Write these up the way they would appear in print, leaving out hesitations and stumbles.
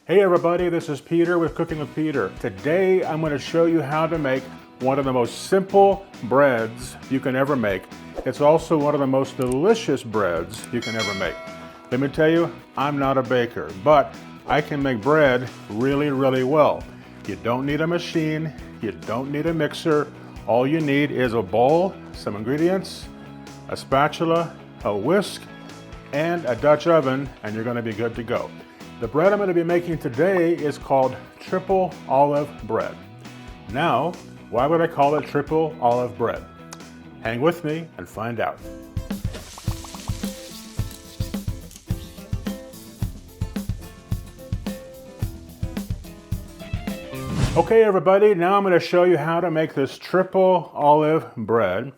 Hey everybody, this is Peter with Cooking with Peter. Today I'm going to show you how to make one of the most simple breads you can ever make. It's also one of the most delicious breads you can ever make. Let me tell you, I'm not a baker, but I can make bread really, really well. You don't need a machine, you don't need a mixer. All you need is a bowl, some ingredients, a spatula, a whisk, and a Dutch oven, and you're going to be good to go. The bread I'm going to be making today is called triple olive bread. Now, why would I call it triple olive bread? Hang with me and find out. Okay everybody, now I'm going to show you how to make this triple olive bread.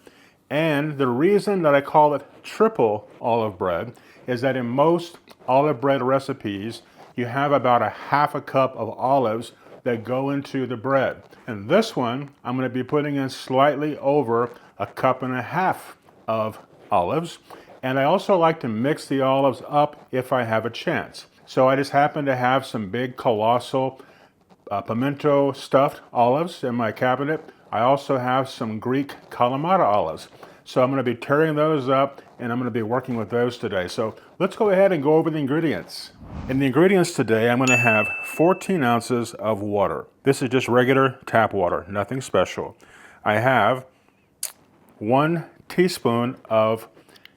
And the reason that I call it triple olive bread is that in most olive bread recipes, you have about a half a cup of olives that go into the bread. And this one, I'm going to be putting in slightly over a cup and a half of olives. And I also like to mix the olives up if I have a chance. So I just happen to have some big colossal pimento stuffed olives in my cabinet. I also have some Greek Kalamata olives. So I'm going to be tearing those up and I'm going to be working with those today. So let's go ahead and go over the ingredients. In the ingredients today, I'm going to have 14 ounces of water. This is just regular tap water, nothing special. I have 1 teaspoon of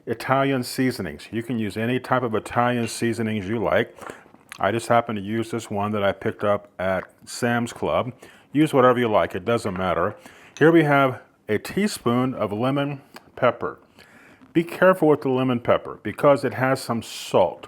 Italian seasonings. You can use any type of Italian seasonings you like. I just happen to use this one that I picked up at Sam's Club. Use whatever you like, it doesn't matter. Here we have a teaspoon of lemon pepper. Be careful with the lemon pepper because it has some salt.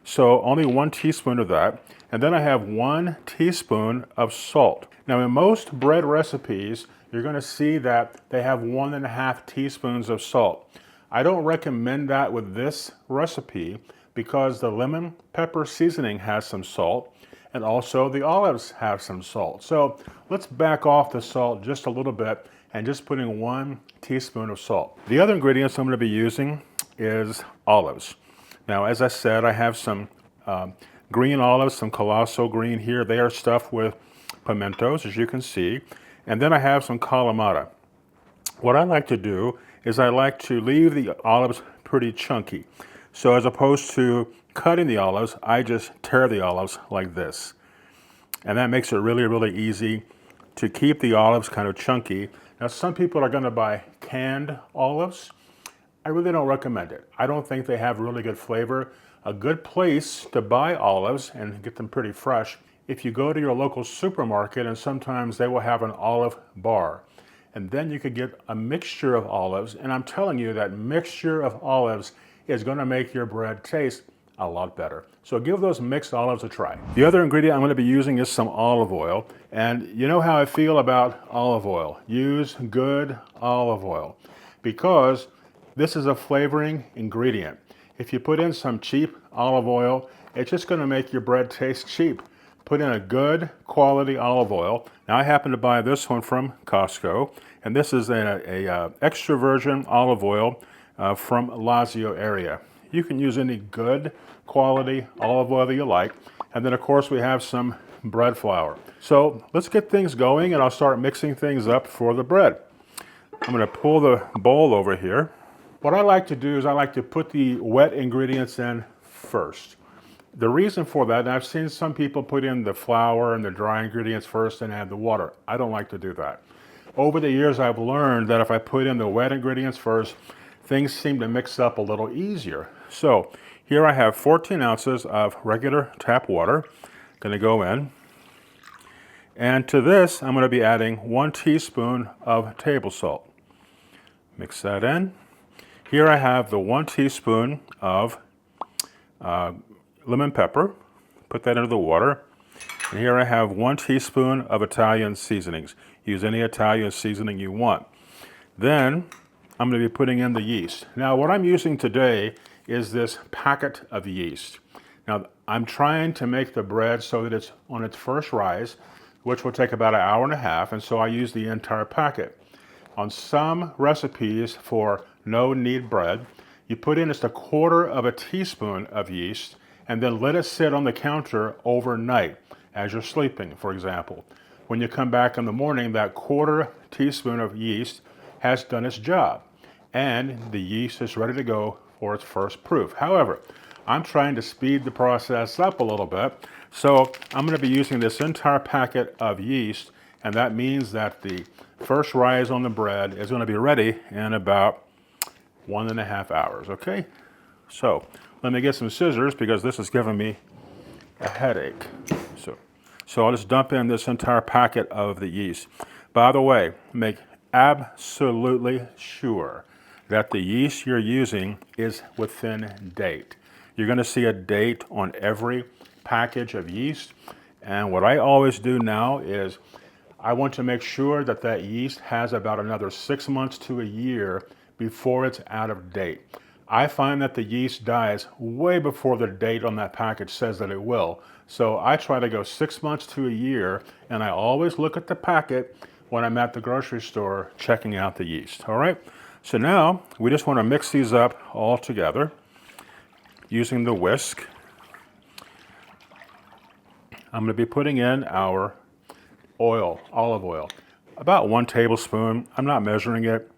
So only 1 teaspoon of that. And then I have 1 teaspoon of salt. Now in most bread recipes, you're going to see that they have 1.5 teaspoons of salt. I don't recommend that with this recipe because the lemon pepper seasoning has some salt and also the olives have some salt. So let's back off the salt just a little bit and just put in 1 teaspoon of salt. The other ingredients I'm going to be using is olives. Now, as I said, I have some green olives, some colossal green here. They are stuffed with pimentos, as you can see. And then I have some Kalamata. What I like to do is I like to leave the olives pretty chunky. So as opposed to cutting the olives, I just tear the olives like this. And that makes it really, really easy to keep the olives kind of chunky. Now, some people are going to buy canned olives. I really don't recommend it. I don't think they have really good flavor. A good place to buy olives and get them pretty fresh, if you go to your local supermarket, and sometimes they will have an olive bar. And then you could get a mixture of olives. And I'm telling you, that mixture of olives is going to make your bread taste a lot better. So give those mixed olives a try. The other ingredient I'm going to be using is some olive oil. And you know how I feel about olive oil. Use good olive oil because this is a flavoring ingredient. If you put in some cheap olive oil, it's just going to make your bread taste cheap. Put in a good quality olive oil. Now I happen to buy this one from Costco, and this is a extra virgin olive oil from Lazio area. You can use any good quality olive oil that you like. And then of course we have some bread flour. So let's get things going and I'll start mixing things up for the bread. I'm going to pull the bowl over here. What I like to do is I like to put the wet ingredients in first. The reason for that, and I've seen some people put in the flour and the dry ingredients first and add the water. I don't like to do that. Over the years I've learned that if I put in the wet ingredients first, things seem to mix up a little easier. So here I have 14 ounces of regular tap water. Going to go in. And to this, I'm going to be adding 1 teaspoon of table salt. Mix that in. Here I have the 1 teaspoon of lemon pepper. Put that into the water. And here I have 1 teaspoon of Italian seasonings. Use any Italian seasoning you want. Then I'm going to be putting in the yeast. Now what I'm using today is this packet of yeast. Now I'm trying to make the bread so that it's on its first rise, which will take about 1.5 hours, and so I use the entire packet. On some recipes for no knead bread, you put in just 1/4 teaspoon of yeast, and then let it sit on the counter overnight as you're sleeping, for example. When you come back in the morning, that quarter teaspoon of yeast has done its job, and the yeast is ready to go for its first proof. However, I'm trying to speed the process up a little bit, so I'm going to be using this entire packet of yeast, and that means that the first rise on the bread is going to be ready in about 1.5 hours, okay? So let me get some scissors because this is giving me a headache. So I'll just dump in this entire packet of the yeast. By the way, make absolutely sure that the yeast you're using is within date. You're going to see a date on every package of yeast. And what I always do now is I want to make sure that that yeast has about another 6 months to a year before it's out of date. I find that the yeast dies way before the date on that package says that it will. So I try to go 6 months to a year, and I always look at the packet when I'm at the grocery store checking out the yeast. All right? So now we just want to mix these up all together using the whisk. I'm going to be putting in our oil, olive oil, about 1 tablespoon. I'm not measuring it.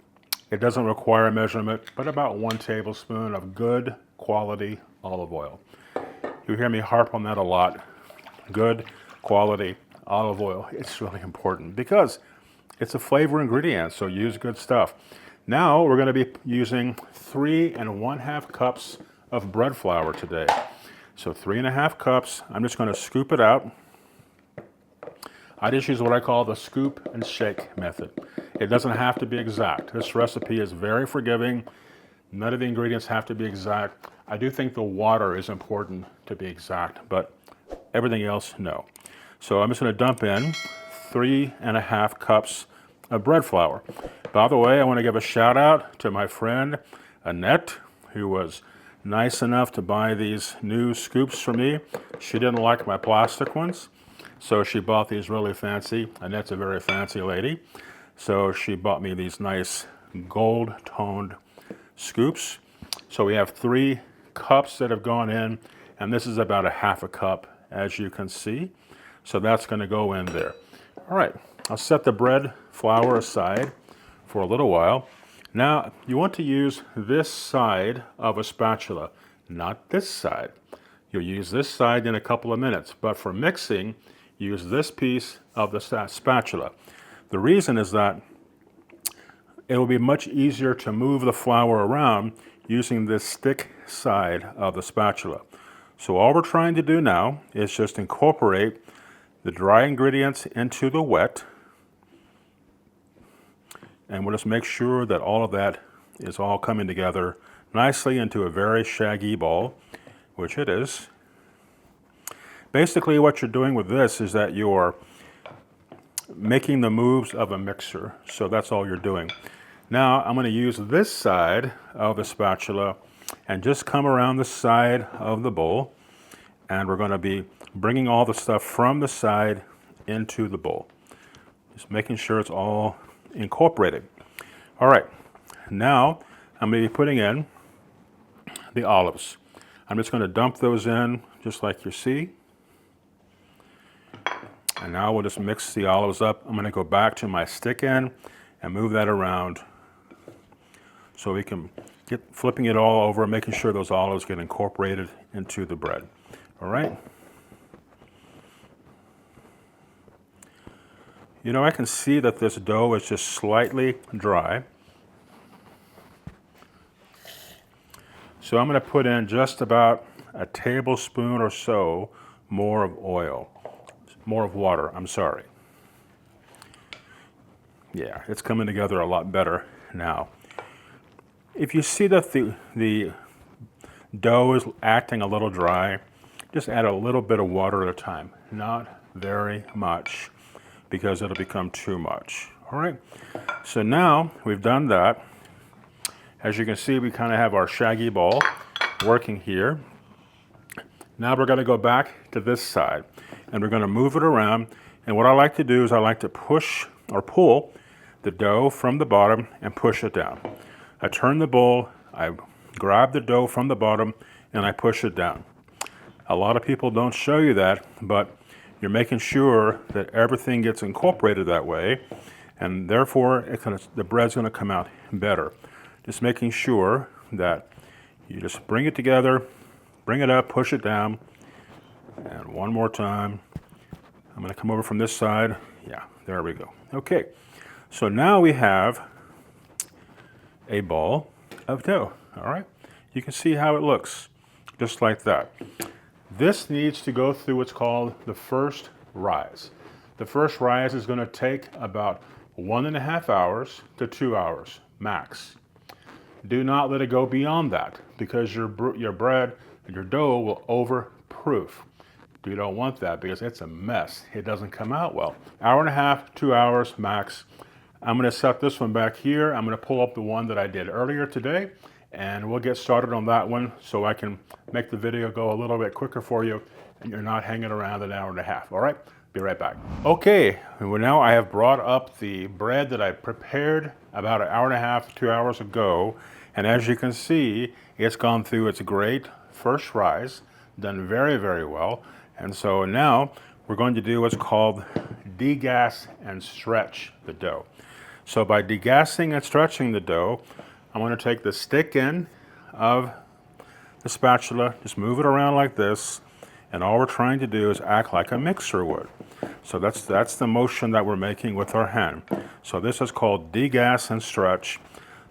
It doesn't require a measurement, but about 1 tablespoon of good quality olive oil. You hear me harp on that a lot. Good quality olive oil. It's really important because it's a flavor ingredient, so use good stuff. Now we're going to be using 3½ cups of bread flour today. So 3½ cups. I'm just going to scoop it out. I just use what I call the scoop and shake method. It doesn't have to be exact. This recipe is very forgiving. None of the ingredients have to be exact. I do think the water is important to be exact, but everything else, no. So I'm just going to dump in 3½ cups of bread flour. By the way, I want to give a shout out to my friend Annette, who was nice enough to buy these new scoops for me. She didn't like my plastic ones, so she bought these really fancy. Annette's a very fancy lady. So she bought me these nice gold-toned scoops. So we have 3 cups that have gone in, and this is about 1/2 cup, as you can see. So that's going to go in there. All right, I'll set the bread flour aside for a little while. Now, you want to use this side of a spatula, not this side. You'll use this side in a couple of minutes, but for mixing, use this piece of the spatula. The reason is that it will be much easier to move the flour around using this stick side of the spatula. So all we're trying to do now is just incorporate the dry ingredients into the wet, and we'll just make sure that all of that is all coming together nicely into a very shaggy ball, which it is. Basically what you're doing with this is that you're making the moves of a mixer, so that's all you're doing. Now I'm going to use this side of the spatula and just come around the side of the bowl, and we're going to be bringing all the stuff from the side into the bowl. Just making sure it's all incorporated. All right, now I'm going to be putting in the olives. I'm just going to dump those in just like you see. And now we'll just mix the olives up. I'm going to go back to my stick end and move that around so we can get flipping it all over, making sure those olives get incorporated into the bread. All right? You know, I can see that this dough is just slightly dry. So I'm going to put in just about a tablespoon or so more of oil. More of water, I'm sorry. Yeah, it's coming together a lot better now. If you see that the dough is acting a little dry, just add a little bit of water at a time. Not very much, because it'll become too much. All right, so now we've done that. As you can see, we kind of have our shaggy ball working here. Now we're going to go back to this side, and we're going to move it around. And what I like to do is I like to push or pull the dough from the bottom and push it down. I turn the bowl, I grab the dough from the bottom, and I push it down. A lot of people don't show you that, but you're making sure that everything gets incorporated that way, and therefore the bread's going to come out better. Just making sure that you just bring it together, bring it up, push it down, and one more time. I'm going to come over from this side. Yeah, there we go. Okay, so now we have a ball of dough, all right? You can see how it looks, just like that. This needs to go through what's called the first rise. The first rise is going to take about 1.5 hours to 2 hours max. Do not let it go beyond that, because your bread and your dough will overproof. You don't want that because it's a mess. It doesn't come out well. 1.5 hours, 2 hours max. I'm going to set this one back here. I'm going to pull up the one that I did earlier today, and we'll get started on that one so I can make the video go a little bit quicker for you and you're not hanging around 1.5 hours. All right, be right back. Okay, well, now I have brought up the bread that I prepared about 1.5 hours, 2 hours ago, and as you can see, it's gone through its great first rise, done very, very well. And so now we're going to do what's called degas and stretch the dough. So by degassing and stretching the dough, I'm going to take the stick end of the spatula, just move it around like this, and all we're trying to do is act like a mixer would. So that's the motion that we're making with our hand. So this is called degas and stretch.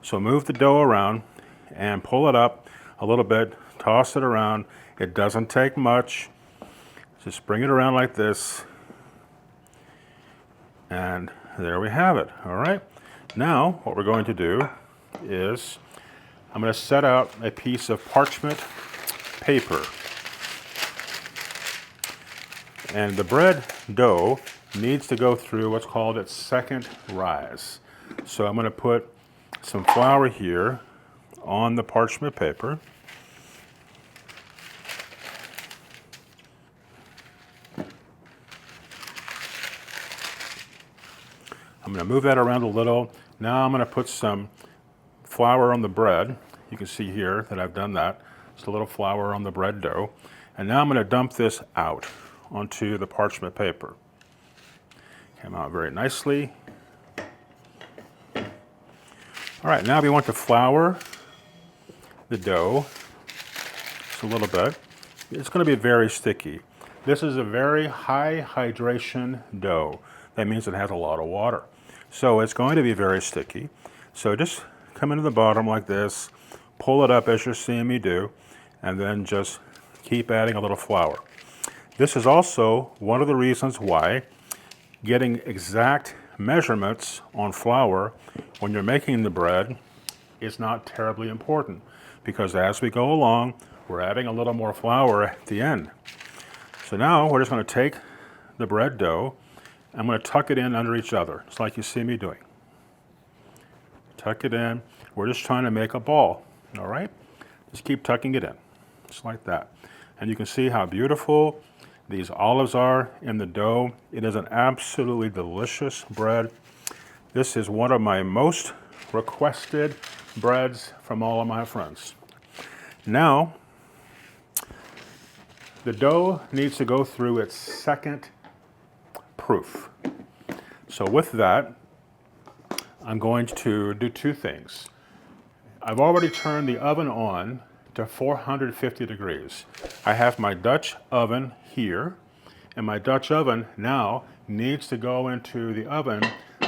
So move the dough around and pull it up a little bit, toss it around. It doesn't take much. Just bring it around like this, and there we have it. All right. Now what we're going to do is I'm going to set out a piece of parchment paper, and the bread dough needs to go through what's called its second rise. So I'm going to put some flour here on the parchment paper. I'm going to move that around a little. Now I'm going to put some flour on the bread. You can see here that I've done that. Just a little flour on the bread dough. And now I'm going to dump this out onto the parchment paper. Came out very nicely. All right, now we want to flour the dough just a little bit. It's going to be very sticky. This is a very high hydration dough. That means it has a lot of water. So it's going to be very sticky. So just come into the bottom like this, pull it up as you're seeing me do, and then just keep adding a little flour. This is also one of the reasons why getting exact measurements on flour when you're making the bread is not terribly important, because as we go along, we're adding a little more flour at the end. So now we're just going to take the bread dough. I'm going to tuck it in under each other, just like you see me doing. Tuck it in. We're just trying to make a ball, all right? Just keep tucking it in, just like that. And you can see how beautiful these olives are in the dough. It is an absolutely delicious bread. This is one of my most requested breads from all of my friends. Now, the dough needs to go through its second proof. So with that, I'm going to do two things. I've already turned the oven on to 450 degrees. I have my Dutch oven here, and my Dutch oven now needs to go into the oven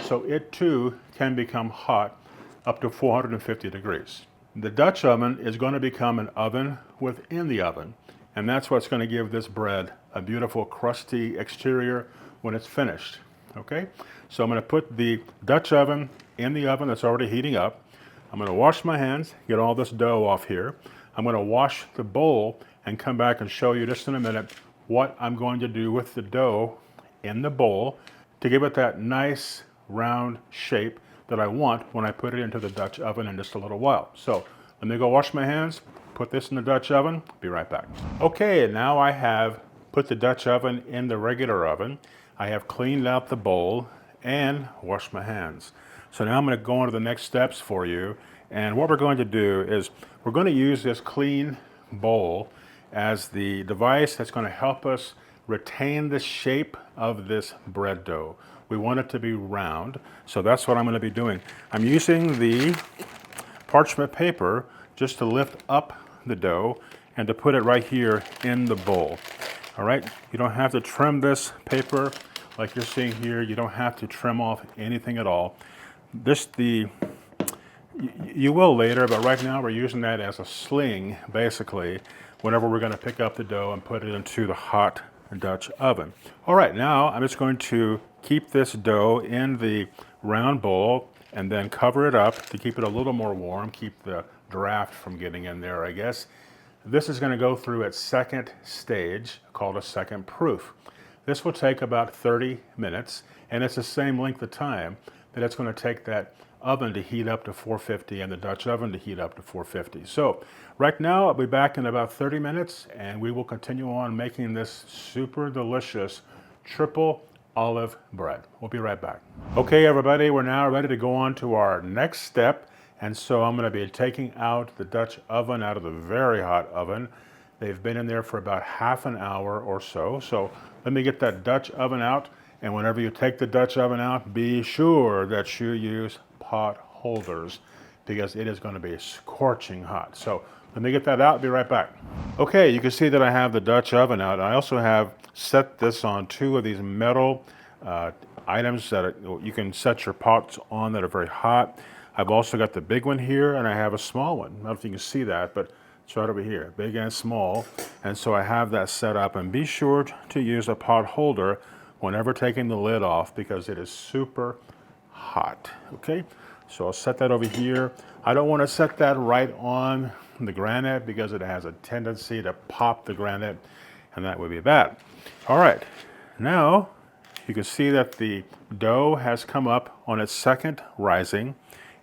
so it too can become hot up to 450 degrees. The Dutch oven is going to become an oven within the oven, and that's what's going to give this bread a beautiful crusty exterior when it's finished. Okay, so I'm going to put the Dutch oven in the oven that's already heating up. I'm going to wash my hands, get all this dough off here. I'm going to wash the bowl and come back and show you just in a minute what I'm going to do with the dough in the bowl to give it that nice round shape that I want when I put it into the Dutch oven in just a little while. So let me go wash my hands, put this in the Dutch oven, be right back. Okay, now I have put the Dutch oven in the regular oven. I have cleaned out the bowl and washed my hands. So now I'm going to go on to the next steps for you. And what we're going to do is we're going to use this clean bowl as the device that's going to help us retain the shape of this bread dough. We want it to be round, so that's what I'm going to be doing. I'm using the parchment paper just to lift up the dough and to put it right here in the bowl. All right, you don't have to trim this paper like you're seeing here. You don't have to trim off anything at all. You will later, but right now we're using that as a sling, basically, whenever we're going to pick up the dough and put it into the hot Dutch oven. All right, now I'm just going to keep this dough in the round bowl and then cover it up to keep it a little more warm, keep the draft from getting in there, I guess. This is going to go through its second stage, called a second proof. This will take about 30 minutes, and it's the same length of time that it's going to take that oven to heat up to 450 and the Dutch oven to heat up to 450. So right now I'll be back in about 30 minutes and we will continue on making this super delicious triple olive bread. We'll be right back. Okay everybody, we're now ready to go on to our next step, and so I'm going to be taking out the Dutch oven out of the very hot oven. They've been in there for about half an hour or so. So let me get that Dutch oven out, and whenever you take the Dutch oven out, be sure that you use pot holders because it is going to be scorching hot. So let me get that out, be right back. Okay, you can see that I have the Dutch oven out. I also have set this on two of these metal items that you can set your pots on that are very hot. I've also got the big one here and I have a small one. I don't know if you can see that, but it's right over here, big and small. And so I have that set up, and be sure to use a pot holder whenever taking the lid off because it is super hot. Okay, so I'll set that over here. I don't want to set that right on the granite because it has a tendency to pop the granite, and that would be bad. All right, now you can see that the dough has come up on its second rising.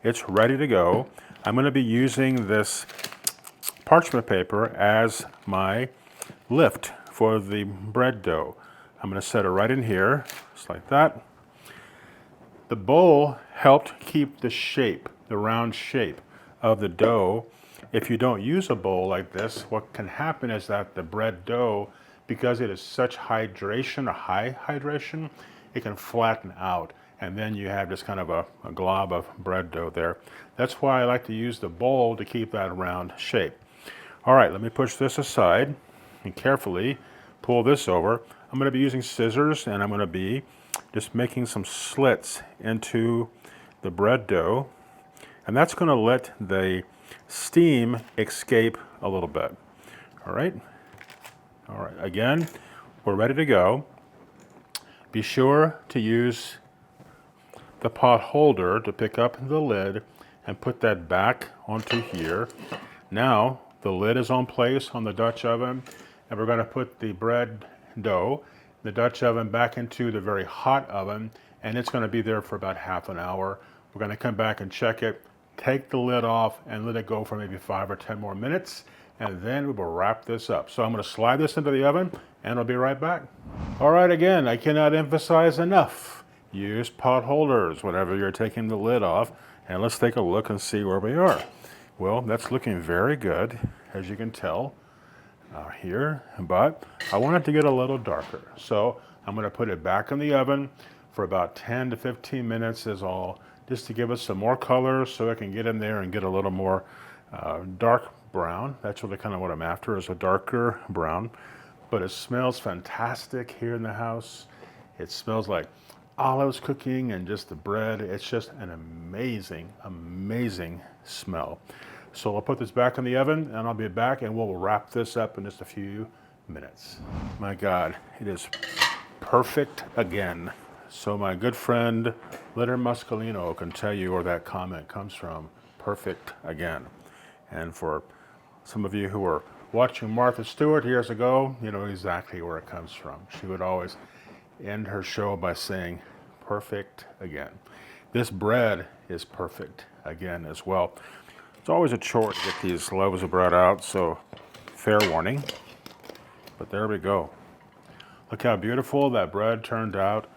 It's ready to go. I'm going to be using this parchment paper as my lift for the bread dough. I'm going to set it right in here, just like that. The bowl helped keep the shape, the round shape of the dough. If you don't use a bowl like this, what can happen is that the bread dough, because it is such hydration, or high hydration, it can flatten out, and then you have just kind of a glob of bread dough there. That's why I like to use the bowl to keep that round shape. All right, let me push this aside and carefully pull this over. I'm going to be using scissors, and I'm going to be just making some slits into the bread dough, and that's going to let the steam escape a little bit. All right, again, we're ready to go. Be sure to use the pot holder to pick up the lid and put that back onto here. Now the lid is on place on the Dutch oven, and we're going to put the bread dough, the Dutch oven, back into the very hot oven, and it's going to be there for about half an hour. We're going to come back and check it, take the lid off, and let it go for maybe 5 or 10 more minutes, and then we will wrap this up. So I'm going to slide this into the oven, and I'll be right back. All right, again, I cannot emphasize enough, use pot holders whenever you're taking the lid off, and let's take a look and see where we are. Well, that's looking very good, as you can tell here, but I want it to get a little darker. So I'm going to put it back in the oven for about 10 to 15 minutes is all, just to give us some more color so it can get in there and get a little more dark brown. That's really kind of what I'm after, is a darker brown. But it smells fantastic here in the house. It smells like olives cooking and just the bread. It's just an amazing, amazing smell. So I'll put this back in the oven and I'll be back and we'll wrap this up in just a few minutes. My God, it is perfect again. So my good friend Leonard Muscolino can tell you where that comment comes from. Perfect again. And for some of you who were watching Martha Stewart years ago, you know exactly where it comes from. She would always end her show by saying, perfect again. This bread is perfect again as well. It's always a chore to get these loaves of bread out, so fair warning. But there we go. Look how beautiful that bread turned out.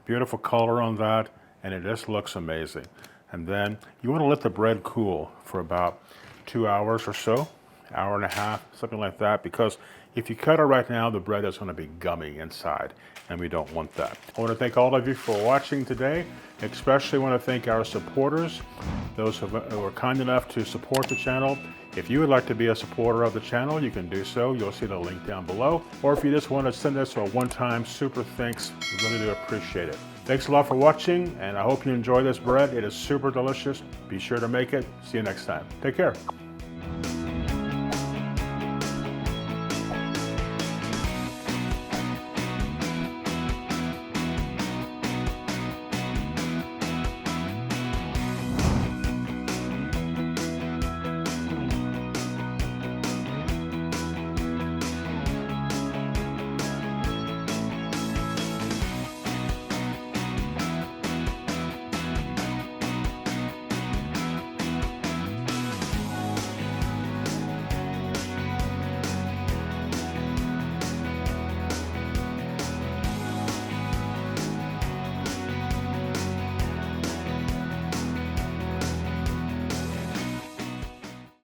Beautiful color on that, and it just looks amazing. And then you want to let the bread cool for about 2 hours or so, hour and a half, something like that, because If you cut it right now, the bread is going to be gummy inside, and we don't want that. I want to thank all of you for watching today. Especially want to thank our supporters, those who were kind enough to support the channel. If you would like to be a supporter of the channel, you can do so. You'll see the link down below. Or if you just want to send us a one-time super thanks, we really do appreciate it. Thanks a lot for watching, and I hope you enjoy this bread. It is super delicious. Be sure to make it. See you next time. Take care.